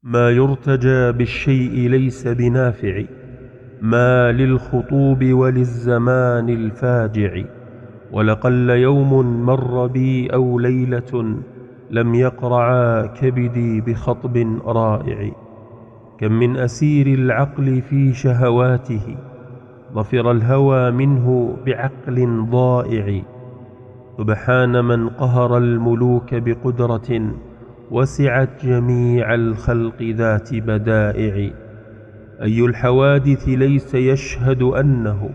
ما يرتجى بالشيء ليس بنافع، ما للخطوب وللزمان الفاجع. ولقل يوم مر بي أو ليلة لم يقرعا كبدي بخطب رائع. كم من أسير العقل في شهواته ظفر الهوى منه بعقل ضائع. سبحان من قهر الملوك بقدرة وسعت جميع الخلق ذات بدائع. أي الحوادث ليس يشهد أنه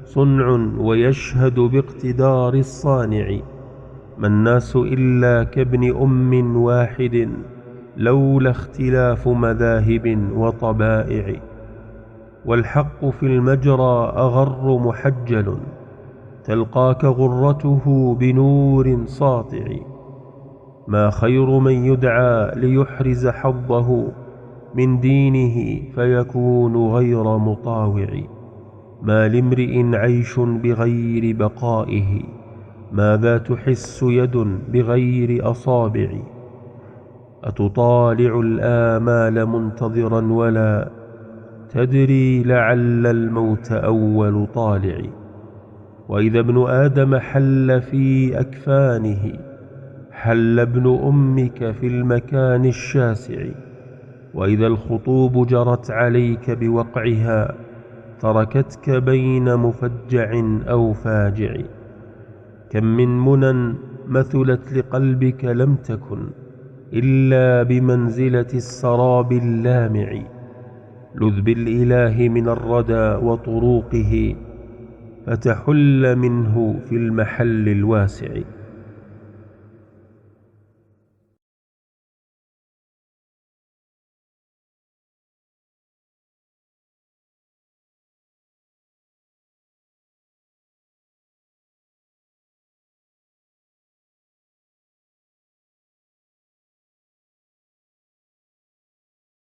صنع ويشهد باقتدار الصانع. ما الناس إلا كابن أم واحد لولا اختلاف مذاهب وطبائع. والحق في المجرى أغر محجل تلقاك غرته بنور ساطع. ما خير من يدعى ليحرز حظه من دينه فيكون غير مطاوع. ما لامرئ عيش بغير بقائه، ماذا تحس يد بغير أصابع. أتطالع الآمال منتظرا ولا تدري لعل الموت أول طالع. وإذا ابن آدم حل في أكفانه حل ابن أمك في المكان الشاسع. وإذا الخطوب جرت عليك بوقعها تركتك بين مفجع أو فاجع. كم من منى مثلت لقلبك لم تكن إلا بمنزلة السراب اللامع. لذ بالإله من الردى وطروقه فتحل منه في المحل الواسع.